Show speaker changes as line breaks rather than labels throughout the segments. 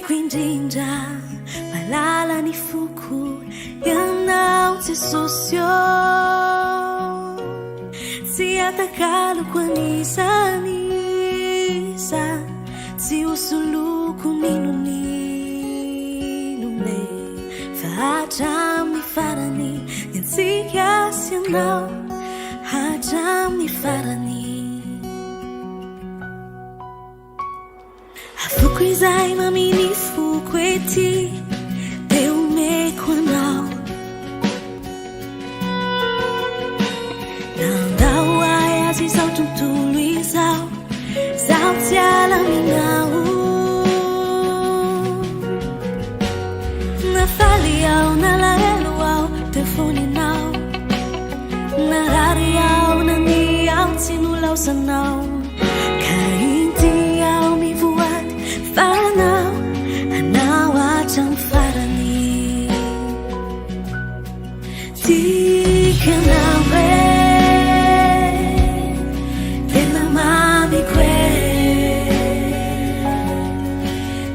tiako indrindra malala ny foko ianao Jesosy tsy atakaloko anisany iza tsy hosoloko ninonine fa hatramin'ny farany iatsika sy anao hatramin'ny farany afoko izay maminy foko ety de omeko anao nandao ay azy izao tontolo izao zaho tsy alaminao nafaly ao nalahelo ao telefoninao narary ao nany ao tsy nolaosanao ka inty ao mivoady faranao anao hatramy farany tikanao tena mamiko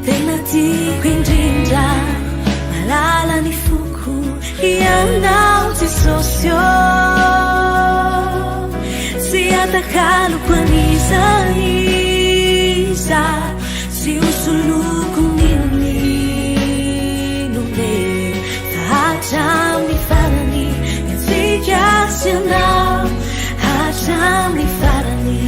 tena tiako indrindra malala ny foko ianao Jesosy tsy atakaloko anisany iza tsy hosoloko ninonine fa hatramin'ny farany iatsika sy anao hatramin'ny farany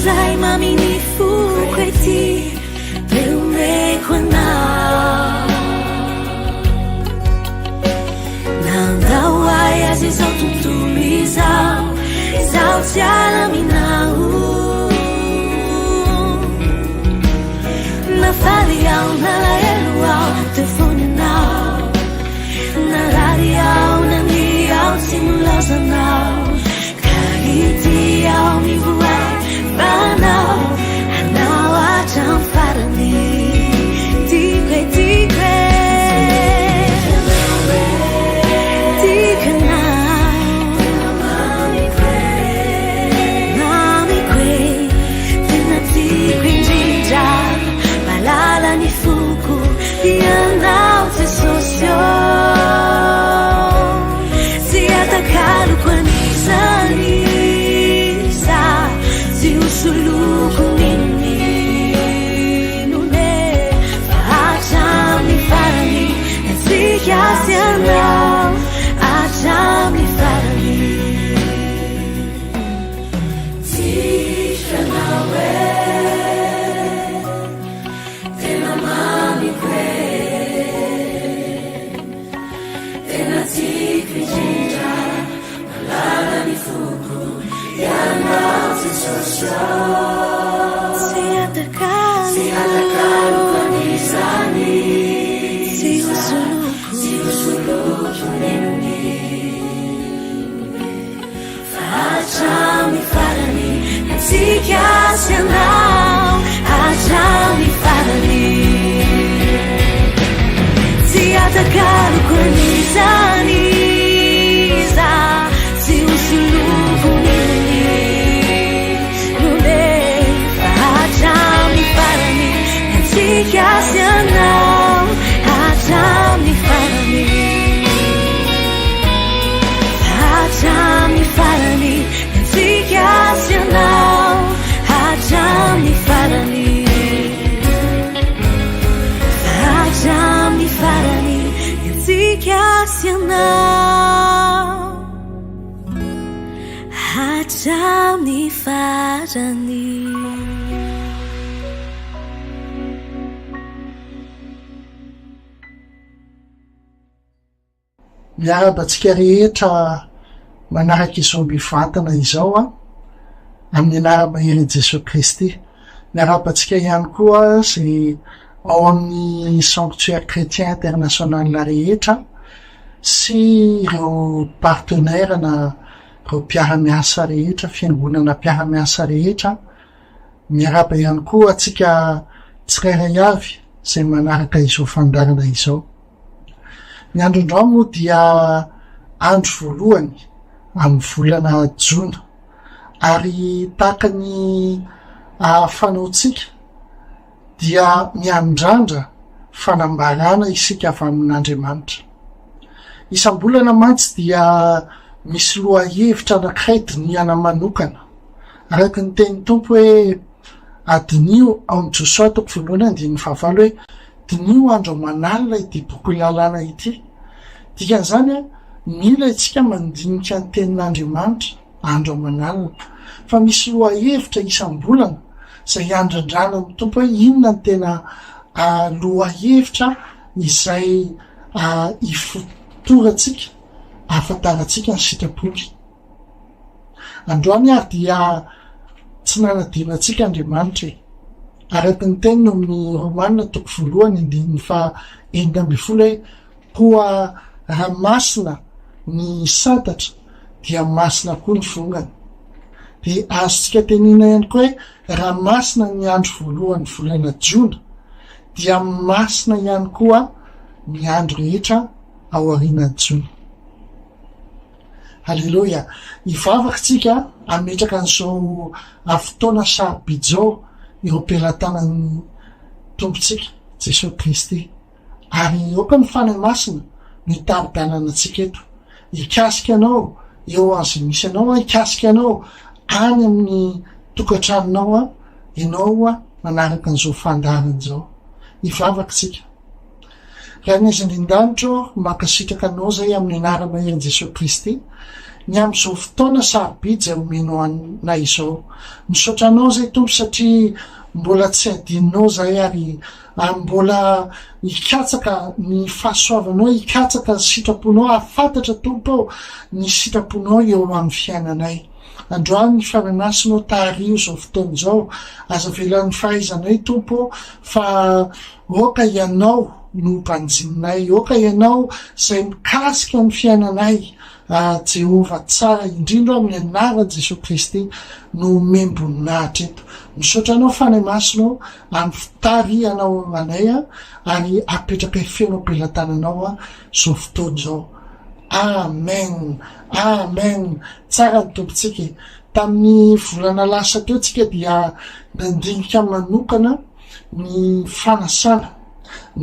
izay maminy foko ety de omeko anao nandao ay azy izao tontolo izao zaho tsy alaminao nafaly ao nalahelo ao telefoninao narary ao nany ao tsy nolaozanao ka ity ao mivoay anao anao hatramy farany tiako mamiko tena tiako indrindra malala ny foko ianao Jesosy tsy atakaloko anisany iza tsy hosoloko ninonine fa hatramin'ny farany iatsika sy anao hatramin'ny farany tikanao tena mamiko tena tiako indrindra malala ny foko ianao Jesosy tsy atakaloko anisany tsy hosoloko ninonine fa hatramin'ny farany iatsika sy anao hatramin'ny farany tsy atakaloko anisany iza tsy hosoloko iatsika sy anao hatramin'ny farany iatsika sy anao hatramin'ny farany iatsika sy anao hatramin'ny farany
miarabantsika rehetra manaraka izao mivantana izao amin'ny anara-mahery Jesosy Kristy miarabantsika ihany koa zay ao amin'ny sanctuaire chrétien international rehetra sy ireo partenaire na ro mpiara-miasa rehetra fiangonana mpiara-miasa rehetra miaraba ihany koa atsika tsirairay avy zay manaraka izao fandarana izao. Ny androndrao moa dia andro voalohany amin'ny volana jona ary tahaka ny fanaotsika dia miandrandra fanambarana isika avy amin'Andriamanitra. Isam-bolana mantsy dia misy loha hevitra anankiray diniana manokana araka ny teny Tompo hoe adinio ao amin'ny Josoa 1:9 hoe dinio andro manalina ity boky lalàna ity. Dikan'izany mila itsika mandinika ny tenin'Andriamanitra andro manalina fa misy loha hevitra isam-bolana zay andrandrana amin'ny Tompo hoe inona ny tena loha hevitra izay ifotoratsika afantaratsika ny sitrapony. Androany ary dia tsy nanadinatsika Andriamanitra araka ny teniny amin'ny Romanina 1:9 hoe koa raha masina ny santatra dia masina koa ny vongana. De azontsika tenina ihany koa hoe raha masina ny andro voalohany volana jona dia masina ihany koa ny andro rehetra ao aorian'ny jona. Halleloja. Ivavakantsika ametraka an'izao fotoana sarobijao ireo mpelantanan'ny tompontsika Jesosy Kristy ary oka ny fanahy masina mitari-dalana antsika eto. Ikasika anao eo an'izay misy anao, ikasika anao any amin'ny tokantranonao ianao manaraka an'izao fandarana izao. Ivavakantsika. Raha ny azan-drindranitro mankasitraka anao zay amin'ny anara-mahery Jesosy Kristy ny amin'izao fotoana sarobidy zay omeno anay izao. Misaotra anao zay Tompo satria mbola tsy adininao zay ary mbola ikatsaka ny fahasoavanao, ikatsaka ny sitraponao, afantatra Tompo ny sitraponao eo amin'ny fiainanay. Androany ny fananasinao tario zao fotoana izao, aza velan'ny fahaizanay Tompo fa oka ianao no mpanjininay, oka ianao zay mikasika ny fiainanay Jehova tsara indrindra amin'ny anaran'i Jesosy Kristy no memboninaitra eto. Misaotra anao fanahy masonao amin'ny fitarianao anay ary apetraka feno am-pelantananao zao fotoana izao. Amen. Amen. Tsara ny tompontsika. Tamin'ny volana lasa teo tsika dia nandinika manokana ny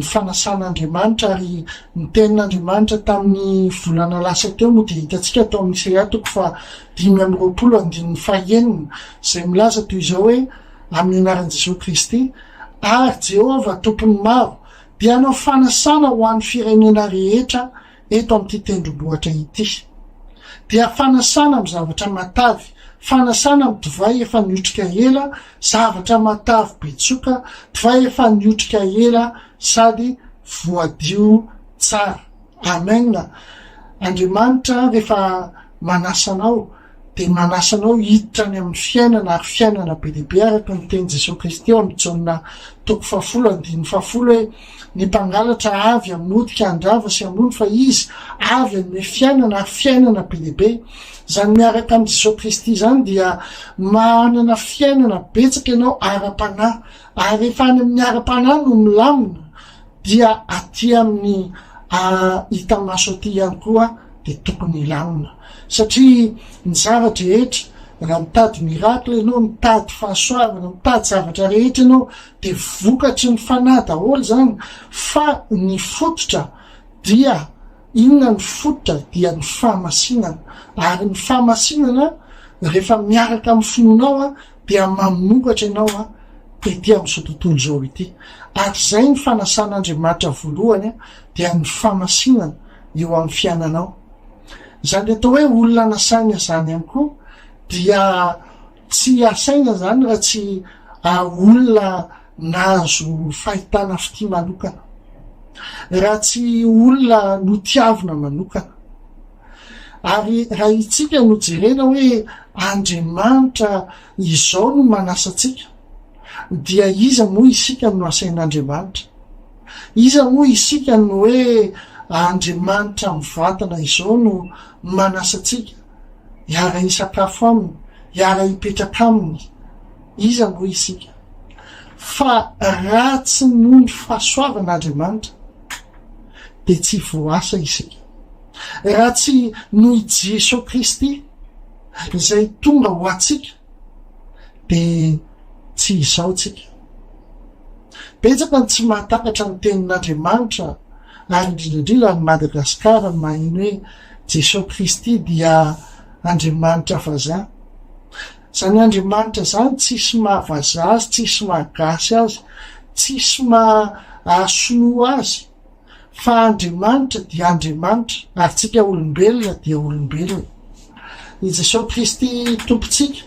fanasan'Andriamanitra ary ny tenin'Andriamanitra tamin'ny volana lasa teo moa dia hitantsika atao amin'ny Isaia 5:5 zay milaza toy izao hoe amin'ny anaran'i Jesosy Kristy ary Jehova tompony maro dia anao fanasana ho an'ny firenena rehetra eto amin'ity tendrombohitra ity. Dia fanasana amin'ny zavatra matavy, fanasana amin'ny divay efa niotrika ela, zavatra matavy betsoka, divay efa niotrika ela sady voadio tsara. Amen. Andriamanitra rehefa manasanao dia manasanao hiditra any amin'ny fiainana ary fiainana be lehibe araka ny teny Jesosy Kristy eo amin'ny Jaona 10:10 hoe ny mpangalatra avy hamodika andrava sy hamono fa izy avy amin'ny fiainana ary fiainana be lehibe. Zany miaraka amin'ny Jesosy Kristy zany dia manana fiainana betsaka ianao ara-panahy ary rehefa any amin'ny ara-panahy no milamina dia aty amin'ny hita maso aty ihany koa dia tokony hilamina satria ny zavatra rehetra raha mitady mirakla ianao, mitady fahasoavana, mitady zavatra rehetra ianao dia vokatry ny fanahy daholo zany fa ny fototra dia inona ny fototra dia ny fahamasinana ary ny fahamasinana rehefa miaraka amin'ny finoanao dia mamokatra ianao ety amin'izao tontolo izao ity. Ary zay ny fanasan'Andriamanitra voalohany dia ny fahamasinana eo amin'ny fiainanao. Zany atao hoe olona nasaina zany ihany koa dia tsy asaina zany raha tsy olona nahazo fahitana fity manokana, raha tsy olona notiavina manokana. Ary raha itsika no jerena hoe Andriamanitra izao no manasantsika dia iza moa isika no asain'Andriamanitra? Iza moa isika no hoe Andriamanitra mivantana izao no manasantsika? hiara hisakafo aminy, hiara hipetraka aminy, iza no isika. Fa ratsy noho ny fahasoavan'Andriamanitra de tsy voasa isika. Ratsy noho i Jesosy Kristy izay tonga ho atsika de tsy izao tsika. Betsaka ny tsy mahatakatra ny tenin'Andriamanitra ary indrindrindrindra ny Madagasikara maheno hoe Jesosy Kristy dia Andriamanitra vazaha. Zany Andriamanitra zany tsisy mahavaza azy, tsisy mahagasy azy, tsisy mahasonoa azy, fa Andriamanitra dia Andriamanitra ary tsika olombelona dia olombelona. I Jesosy Kristy tompontsika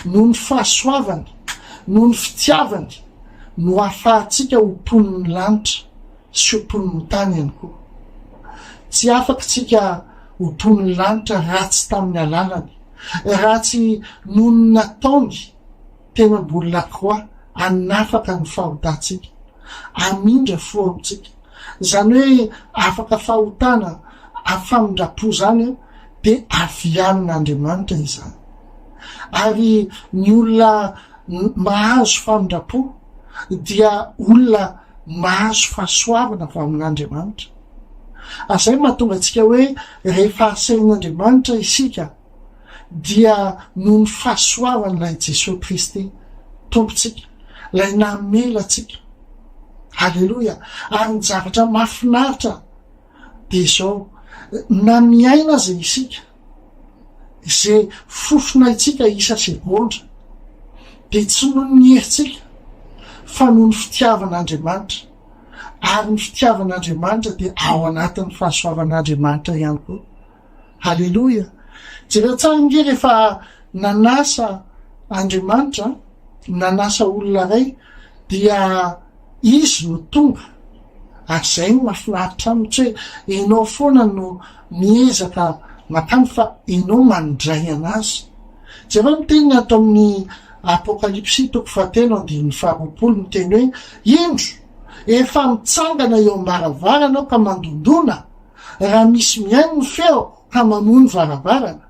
noho ny fahasoavany, noho ny fitiavany no ahafahantsika ho mponiny lanitra sy ho mponiny tany ihany koa. Tsy afaka tsika ho mponiny lanitra ratsy tamin'ny alalany, ratsy noho ny nataony tena ambony lakroa hanafaka ny fahotantsika, hamindra fo amintsika. Zany hoe afaka fahotana, afamindrapo zany de avianin'Andriamanitra izany. Ary ny olona mahazo famindrapo dia olona mahazo fahasoavana avy amin'Andriamanitra. Azay mahatonga antsika hoe rehefa asain'Andriamanitra isika dia noho ny fahasoavan'ilay Jesosy Kristy tompontsika, lay namela tsika. Halleloja. Ary ny zavatra mahafinaritra de zao, na miaina zay isika, zay fofonaitsika isa segondra, de tsy noho ny heritsika fa noho ny fitiavan'Andriamanitra. Ary ny fitiavan'Andriamanitra de ao anatin'ny fahasoavan'Andriamanitra ihany koa. Halleloja. Jereo tsara nge rehefa nanasa Andriamanitra, nanasa olona ray, dia izy no tonga. Ary zay no mahafinaritra aminy, tsy hoe enao foana no miezaka makany fa enao mandray anazy. Jereo miteny ato amin'ny Apokalipsy 19:20 miteny hoe indro efa mitsangana eo am-baravarana ka mandondona, raha misy miaino ny feo ka mamono varavarana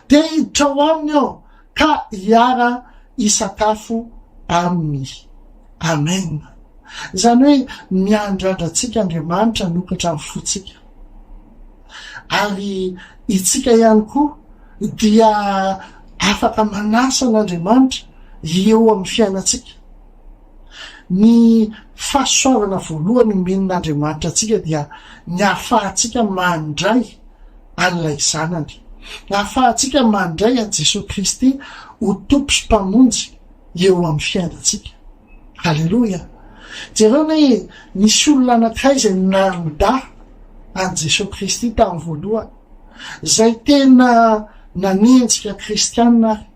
de hiditra ao aminy ao ka hiara isakafo aminy. Amen. Zany hoe miandrandratsika Andriamanitra nokatra amin'ny fotsika. Ary itsika ihany koa dia afaka manasa an'Andriamanitra eo amin'ny fiainatsika. Ny fahasoavana voalohany omen'Andriamanitra atsika dia ny ahafahantsika mandray an'ilay zanany, ahafahantsika mandray an Jesosy Kristy ho tompo sy mpamonjy eo amin'ny fiainatsika. Halleloja. Jereo hoe nisy olona anankiray zay nanda an Jesosy Kristy tamin'ny voalohany, zay tena nanenjika kristianina ary.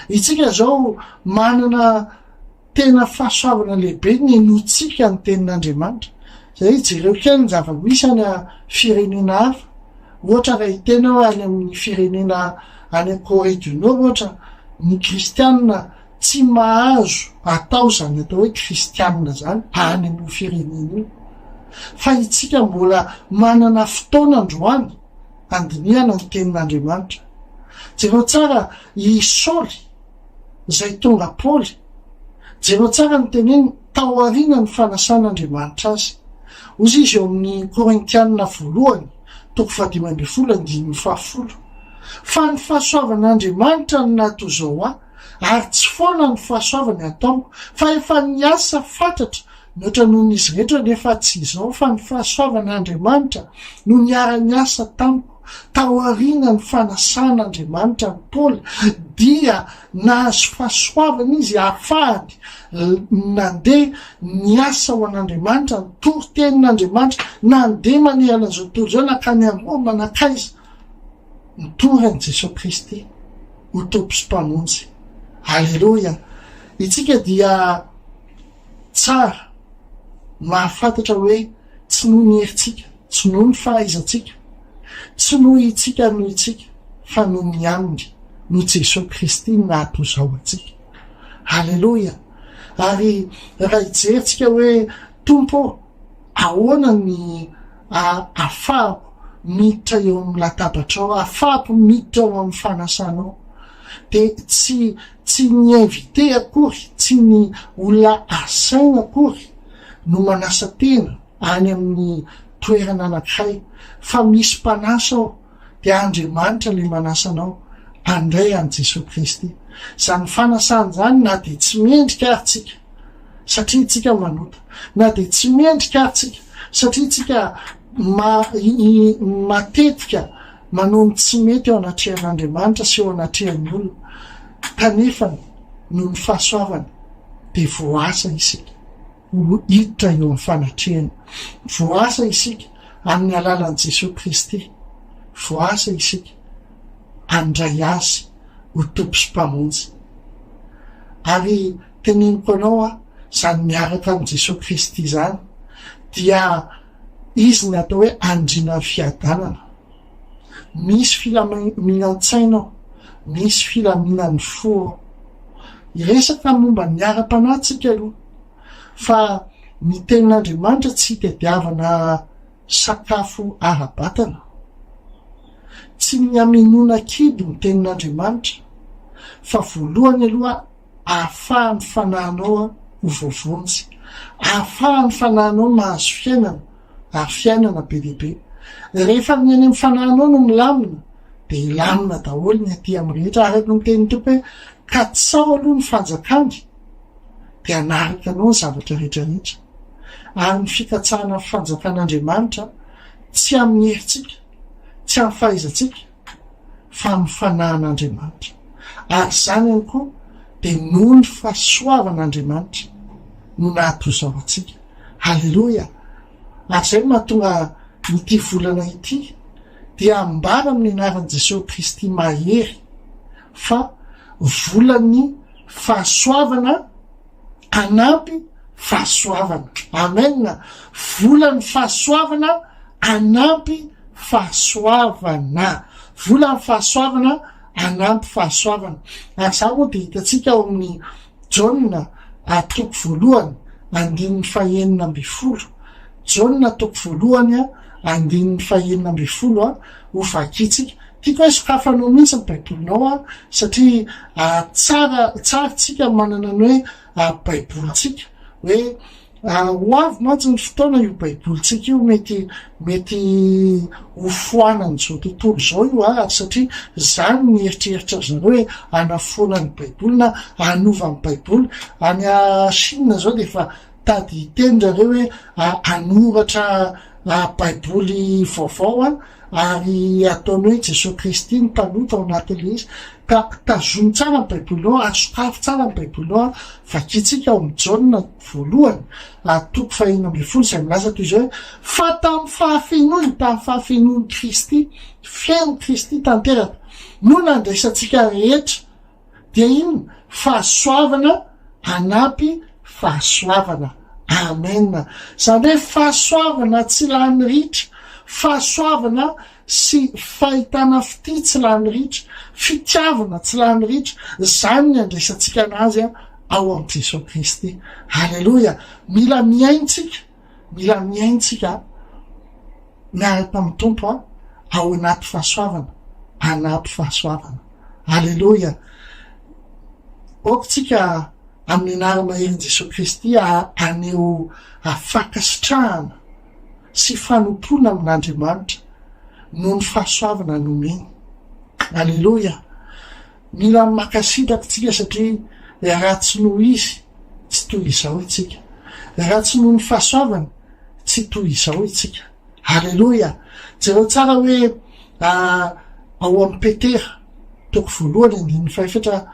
Itsika zao manana tena fahasoavana lehibe ny enotsika ny tenin'Andriamanitra. Zay jereo kely ny zava-misy any firenena hafa, ohatra raha hitena hoe any amin'ny firenena any Corée du Nord ohatra, ny kristianina tsy mahazo atao zany atao hoe kristianina zany any amin'ny firenena io. Fa itsika mbola manana fotoana androany andinihana ny tenin'Andriamanitra. Jereo tsara i Saoly zay tonga Paoly, jereo tsara ny teneny tao aoriana ny fanasan'Andriamanitra azy. Ozy izy eo amin'ny Korintianina 1:15-20. Fa ny fahasoavan'Andriamanitra no natao zao ary tsy foana ny fahasoavany ataoko, fa efa niasa fantatra mihoatra noho n'izy rehetra nefa tsy izao, fa ny fahasoavan'Andriamanitra no niara-niasa tamiko tao aoriana ny fanasan'Andriamanitra ny Paoly, dia nahazo fahasoavana izy ahafahany nandeha niasa ho an'Andriamanitra, nitory tenin'Andriamanitra, nandeha manerana zao tontolo zao, nakany Roma nakaiza, nitory an Jesosy Kristy ho tompo sy mpamonjy. Halleloja. Itsika dia tsara mahafantatra hoe tsy noho ny heritsika, tsy noho ny fahaizantsika, tsy noho itsika noho itsika, fa noho ny aminy, noho Jesosy Kristy nato zao atsika. Halleloja. Ary raha ijeritsika hoe tompo, ahoana ny ahafahako miditra eo amin'ny latabatra ao, afapo miditra ao amin'ny fanasanao, de tsy ny invité akory, tsy ny olona asaina akory no manasa tena any amin'ny toerana anankiray, fa misy mpanasa ao, de Andriamanitra le manasa anao andray an' Jesosy Kristy. Zany fanasana zany na de tsy mendrika ary tsika satria tsika manota, na de tsy mendrika ary tsika satria tsika matetika manao ny tsy mety eo anatrehan'Andriamanitra sy eo anatrehan'ny olona, kanefa no ny fahasoavana de voasa isika hiditra eo amin'ny fanatrehana, voasa isika amin'ny alalan'i Jesosy Kristy, voasa isika andray azy ho tompo sy mpamonjy. Ary teneniko anao zany miaraka amin'ny Jesosy Kristy zany dia izy ny atao hoe andrina fiadanana. Misy filaminantsainao, misy filaminan'ny fo. Iresaka momba ny ara-panahytsika aloha, fa ny tenin'Andriamanitra tsy tediavana sakafo ara-batana, tsy ny haminona kidy ny tenin'Andriamanitra, fa voalohany aloha ahafahan'ny fanahinao ho voavonjy, ahafahan'ny fanahinao mahazo fiainana, ary fiainana be lehibe. Rehefa ny any amin'ny fanahinao no milamina, de ilamina daholo ny aty amin'ny rehetra, araka ny tenin'ny Tompo hoe ka tsao aloha ny fanjakany, de anaraka anao ny zavatra rehetrarehetra. Ary ny fikatsahana fanjakan'Andriamanitra tsy amin'ny heritsika, tsy amin'ny fahaizantsika, fa amin'ny fanahin'Andriamanitra. Ary zany ihany koa de noho ny fahasoavan'Andriamanitra no nahatozao atsika. Halleloja. Ary zay mahatonga ity volana ity dia ambara amin'ny anaran'i Jesosy Kristy mahery fa volan'ny fahasoavana anampy fahasoavana. Amen. Volan'ny fahasoavana anampy fahasoavana. Volan'ny fahasoavana anampy fahasoavana. Ary zao moa de hitatsika ao amin'ny Jauna toko voalohany andininy 9:12. Jauna toko voalohany andininy 9:12 ho vakitsika. Tiako hoe sokafanao mihitsy ny baibolinao satria tsara tsika manana ny hoe baibolitsika, hoe ho avy mantsy ny fotoana io baibolitsika io mety ho foanany zao tontolo zao io satria zany ny eritreritra zareo hoe anafonany baiboly na anovany baiboly. Any Chine zao de efa tady hiteny zareo hoe anoratra baiboly vaovao ary ataony hoe Jesosy Kristy ny mpanota ao anatin'le izy, ka tazomy tsara ny baibolinao, asokafo tsara ny baibolinao, vakitsika ao amin'ny Jauna voalohany toko 9:12 izay milaza toy izao hoe fa tamin'ny fahafenoany Kristy, fiain'ny Kristy tanteraka no nandraisantsika rehetra dia ino? Fahasoavana anampy fahasoavana. Amen. Zany hoe fahasoavana tsy lany ritra, fahasoavana sy fahitana fity tsy lany ritra, fitiavana tsy lany ritra, zany ny andraisantsika anazy ao amin'ny Jesosy Kristy. Halleloja. Mila miaintsika miaraka amin'ny Tompo ao anaty fahasoavana, anampy fahasoavana. Halleloja. Okotsika amin'ny anara-maherin' Jesosy Kristy aneo fakasitrahana sy fanompona amin'Andriamanitra noho ny fahasoavana nomeny. Halleloja. Mila makasitraka tsika satria raha tsy noho izy tsy toy izao itsika, raha tsy noho ny fahasoavana tsy toy izao itsika. Halleloja. Jereo tsara hoe ao amin'ny Petera toko voalohany andininy 4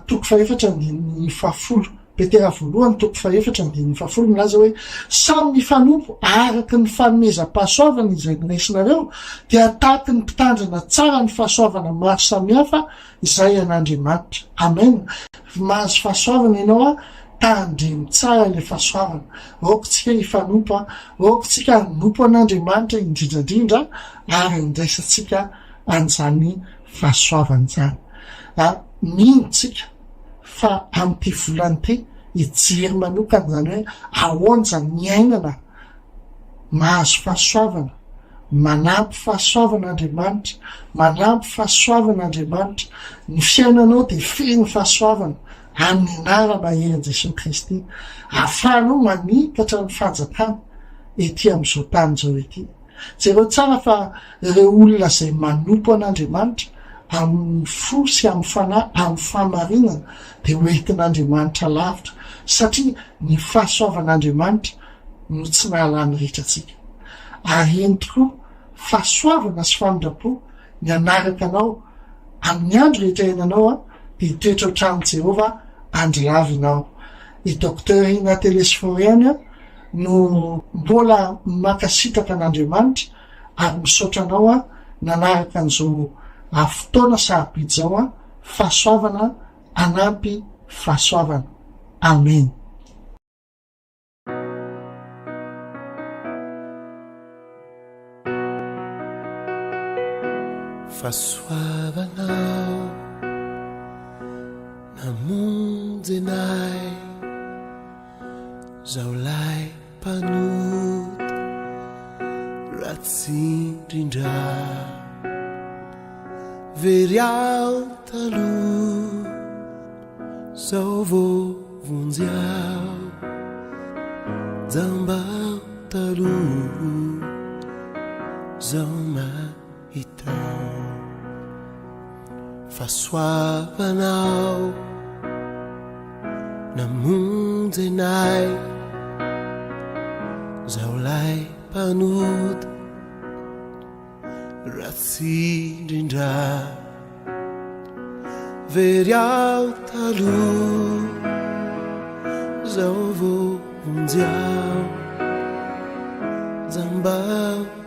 toko 4:10, Petera voalohany toko 4:10 milaza hoe samy mifanompo araky ny fanomezam-pahasoavana izay niraisinareo dia tahaky ny mpitandrina tsara ny fahasoavana maro samihafa izay an'Andriamanitra. Amen. Mahazo fahasoavana ianao tandremy tsara le fahasoavana. Okotsika hifanompo, okotsika nompo an'Andriamanitra indrindrandrindra ary indraisantsika an'izany fahasoavana zany. Mino tsika fa amin'ity volany ity hijery manokana zany hoe ahoana ny ainana mahazo fahasoavana manampy fahasoavan'Andriamanitra, manampy fahasoavan'Andriamanitra. Ny fiainanao de feno fahasoavana amin'ny anara-mahery Jesosy Kristy, ahafahanao manikatra ny fanjakana ety am'izao tany zao ety. Jereo tsara fa ireo olona zay manompo an'Andriamanitra amin'ny fo sy amin'ny fanahy, amin'ny famarinana, de hoentin'Andriamanitra lavitra, satria ny fahasoavan'Andriamanitra no tsy nahalany rehetra atsika. Ary eny tokoa fahasoavana sy famindrapo ny anaraka anao amin'ny andro rehetra iainanao de toetra ho tranon'i Jehova andrilavinao. I Docteur Ina Telesforiana no mbola makasitraka an'Andriamanitra ary misaotra anao nanaraka an'izao fotoana sarobidy zao fahasoavana anampy fahasoavana. Amen.
Fahasoavanao namonjy anay, zaholay mpanody ratsy indrindra, very aho taloha zao vo vonjy aho, jamba taloha zao mahita. Fahasoavanao namonjy anay, zaholay mpanody ratsy indrindra, very aho taloha zao vo vonjy aho, jamba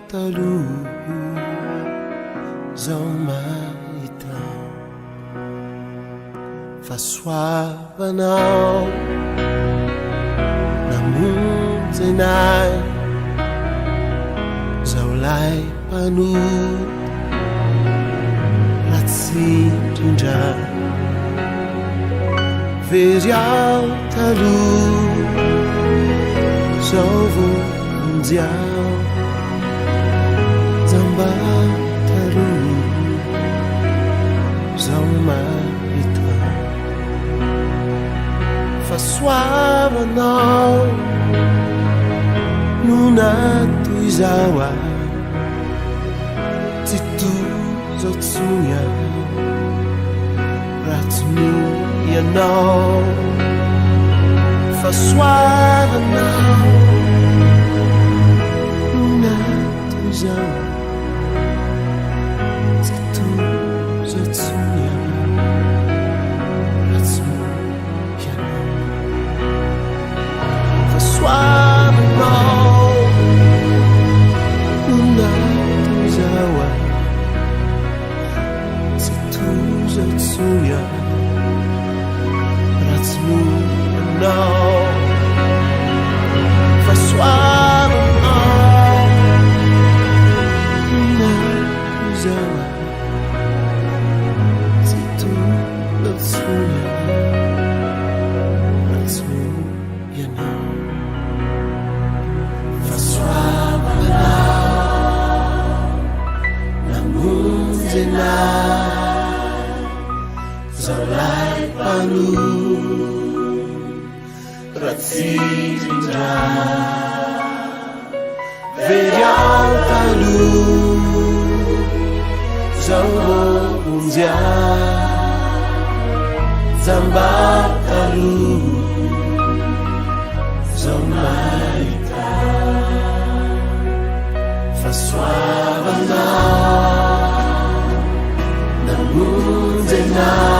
taloha zao mahita. Fahasoavanao namonjy anay, zaholay mpanody ratsy indrindra, very aho taloha zao vo vonjy aho, jamba taloha zao mahita. Fahasoavanao no natoy zao tsy toy zao tsony ratsy no ianao. Fahasoavanao no natoy zao tsy toy zao tsony ratsy no ianao. Fahasoavanao no natoy zao tsy toy zao tsony ratsy no ianao. Fahasoavanao no natoy zao tsy toy zao tsony ratsy no ianao. Fahasoavanao namonjy anay, zaholay mpanody ratsy indrindra, very aho taloha zao vo vonjy aho, jamba taloha zao mahita. Fahasoavanao namonjy anay,